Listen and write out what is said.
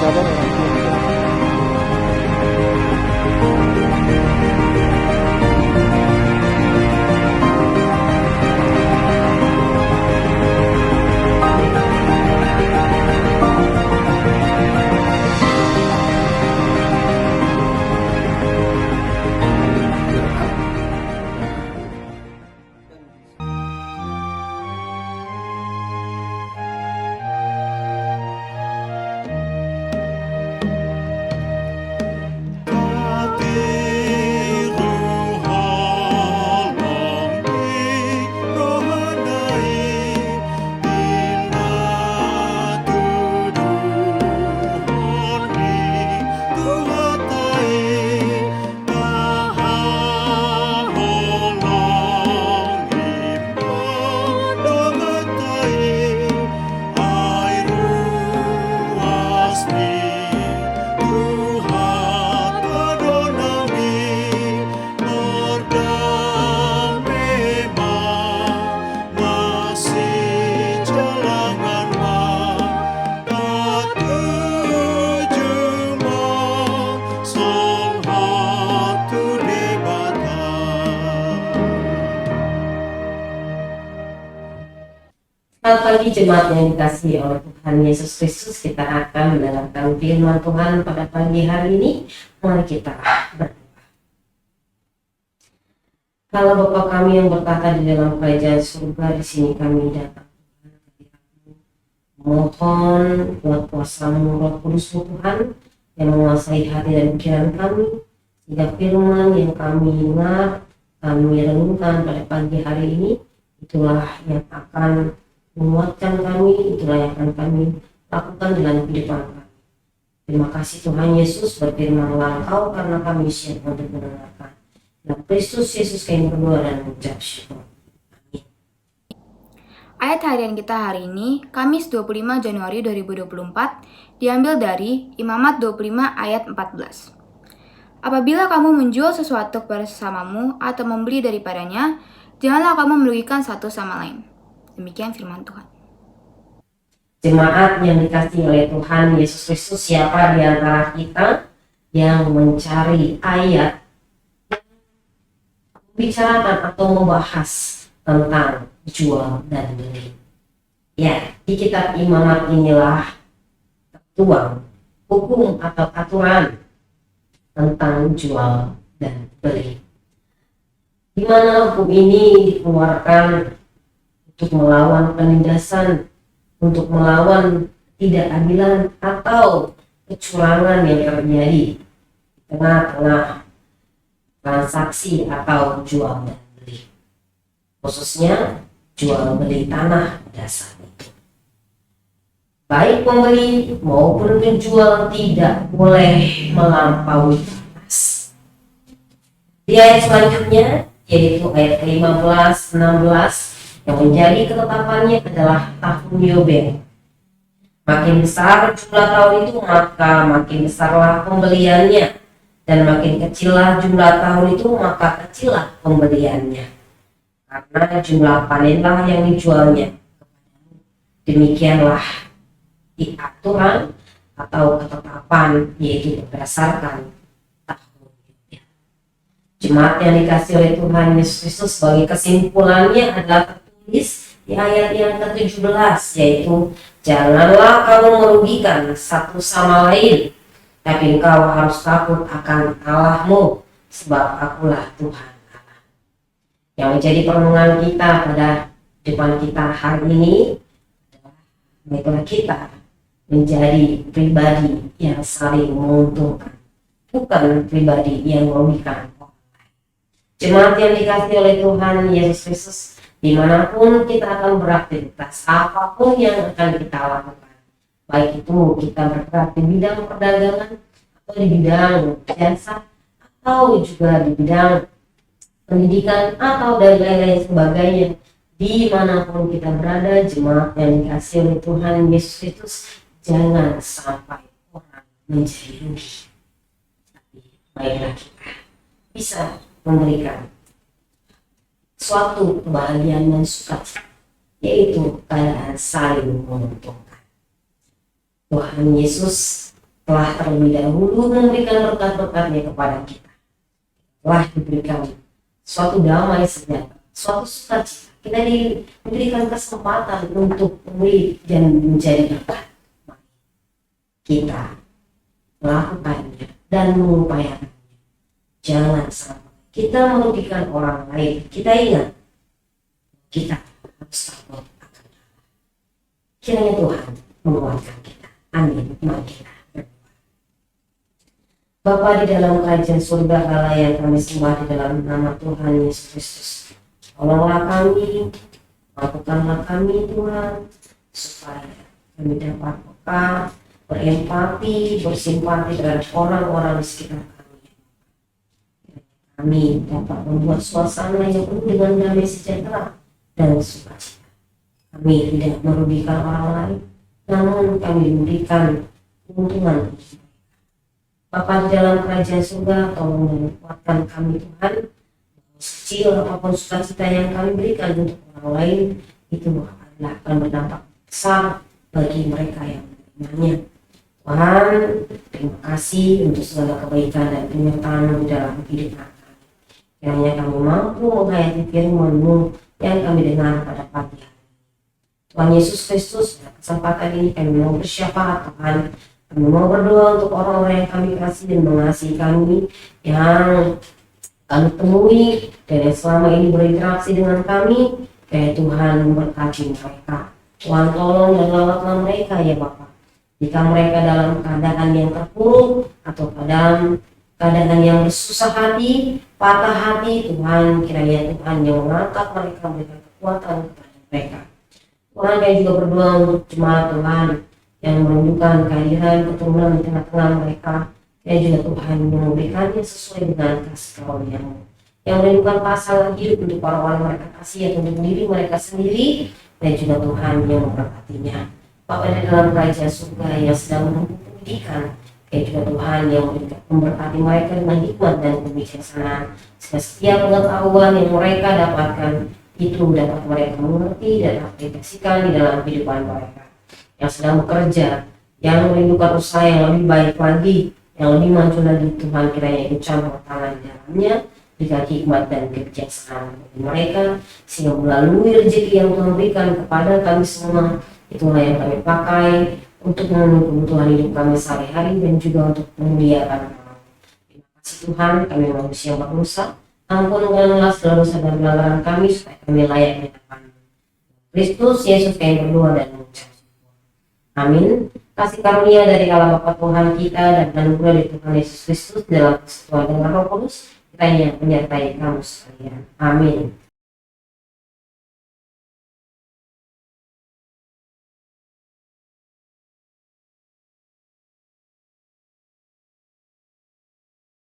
sabar orang tua. Selamat pagi jemaat yang dikasihi oleh Tuhan Yesus Kristus. Kita akan mendengarkan firman Tuhan pada pagi hari ini. Mari kita berdoa. Allah Bapa kami yang bertata di dalam kerajaan surga, di sini kami datang mohon buat kuasa-Mu Roh Kudus Tuhan yang menguasai hati dan pikiran kami, sehingga firman yang kami dengar, kami renungkan pada pagi hari ini, itulah yang akan menguatkan kami, itulah yang akan kami lakukan dalam kehidupan kami. Terima kasih Tuhan Yesus, berfirmanlah Engkau karena kami siap untuk mendengarkan. Dalam Kristus Yesus kami berdoa dan mengucap syukur. Amin. Ayat harian kita hari ini, Kamis 25 Januari 2024, diambil dari Imamat 25 ayat 14. Apabila kamu menjual sesuatu kepada sesamamu atau membeli daripadanya, janganlah kamu merugikan satu sama lain. Demikian firman Tuhan. Jemaat yang dikasihi oleh Tuhan Yesus Kristus, siapa di antara kita yang mencari ayat membicarakan atau membahas tentang jual dan beli? Ya, di kitab Imamat inilah tertuang hukum atau aturan tentang jual dan beli, di mana hukum ini dikeluarkan untuk melawan penindasan, untuk melawan ketidakadilan atau kecurangan yang terjadi di tengah-tengah transaksi atau jual dan beli, khususnya jual beli tanah pada saat itu. Baik pembeli maupun penjual tidak boleh melampaui batas. Di ayat selanjutnya, yaitu ayat ke-15, 16, yang menjadi ketetapannya adalah tahun Yobel. Makin besar jumlah tahun itu, maka makin besarlah pembeliannya, dan makin kecillah jumlah tahun itu, maka kecillah pembeliannya, karena jumlah panenlah yang dijualnya. Demikianlah aturan atau ketetapan, yaitu berdasarkan tahun Yobel. Jemaat yang dikasihi oleh Tuhan Yesus Kristus, sebagai kesimpulannya adalah tertulis di ayat yang ke-17, yaitu janganlah kamu merugikan satu sama lain, tapi engkau harus takut akan Allahmu, sebab akulah Tuhan Allah. Yang menjadi perenungan kita pada depan kita hari ini adalah bagaimana kita menjadi pribadi yang saling menguntungkan, bukan pribadi yang merugikan orang lain. Jemaat yang dikasihi oleh Tuhan Yesus Kristus, dimanapun kita akan beraktivitas, apapun yang akan kita lakukan, baik itu kita bergerak di bidang perdagangan atau di bidang jasa atau juga di bidang pendidikan atau dan lain-lain sebagainya, dimanapun kita berada, jemaat yang dikasihi oleh Tuhan Yesus Kristus, jangan sampai orang menjadi rugi, tapi baiklah kita bisa memberikan suatu kebahagiaan dan sukacita, yaitu keadaan saling menguntungkan. Tuhan Yesus telah terlebih dahulu memberikan berkat-berkatnya kepada kita. Telah diberikan suatu damai sejahtera, suatu sukacita. Kita diberikan kesempatan untuk memilih dan menjadi berkat. Kita melakukannya dan mengupayakannya. Jangan sampai kita merugikan orang lain. Kita ingat, kita harus takut akan Allah. Kiranya Tuhan menguatkan kita. Amin. Mari kita berdoa. Bapa di dalam kerajaan surga, Allah yang kami sembah di dalam nama Tuhan Yesus Kristus, tolonglah kami, mampukanlah kami Tuhan, supaya kami dapat peka, berempati, bersimpati terhadap orang-orang di sekitar kami. Kami dapat membuat suasana yang penuh dengan damai sejahtera dan sukacita. Kami tidak merugikan orang lain, namun kami memberikan keuntungan. Bapa di dalam kerajaan surga, tolong dan kuatkan kami Tuhan. Kecil apapun sukacita yang kami berikan untuk orang lain, itu akan berdampak besar bagi mereka yang menerimanya. Tuhan, terima kasih untuk segala kebaikan dan penyertaan di dalam hidup kami. Kiranya kami mampu menghayati firman-Mu yang kami dengar pada pagi hari. Tuhan Yesus Kristus, pada kesempatan ini kami mau bersyafaat Tuhan. Kami mau berdoa untuk orang-orang yang kami kasih dan mengasihi kami, yang kami temui dan yang selama ini berinteraksi dengan kami. Kayak Tuhan memberkati mereka. Tuhan tolong dan rawatlah mereka ya Bapak. Jika mereka dalam keadaan yang terpuruk atau dalam keadaan yang bersusah hati, patah hati, Tuhan kiranya Tuhan yang mengangkat mereka, memberikan kekuatan kepada mereka. Tuhan, kami juga berdoa untuk jemaat Tuhan yang merindukan kehadiran keturunan di tengah-tengah mereka. Dan juga Tuhan yang memberikannya sesuai dengan kasih karunia-Mu, yang merindukan pasangan hidup untuk orang-orang mereka kasih atau untuk diri mereka sendiri, dan juga Tuhan yang memberkatinya. Bapa di dalam kerajaan surga yang sedang menempuh pendidikan, dan juga Tuhan yang memberkati mereka dengan hikmat dan kebijaksanaan, sehingga setiap pengetahuan yang mereka dapatkan itu dapat mereka mengerti dan aplikasikan di dalam kehidupan mereka. Yang sedang bekerja, yang merindukan usaha yang lebih baik lagi, yang lebih maju lagi, Tuhan kiranya ikut campur tangan di dalamnya, berikan hikmat dan kebijaksanaan bagi mereka, sehingga melalui rezeki yang Tuhan berikan kepada kami semua, itulah yang kami pakai untuk memenuhi kebutuhan hidup kami sehari-hari dan juga untuk memuliakan nama. Terima kasih Tuhan, kami manusia yang berdosa, ampunkanlah segala dosa dan pelanggaran kami, supaya kami layak di hadapan Kristus Yesus. Kami berdoa dan mengucap syukur. Amin. Kasih karunia dari Allah Bapa Tuhan kita dan anugerah dari Tuhan Yesus Kristus dalam persekutuan dengan Roh Kudus kiranya menyertai kamu sekalian. Amin.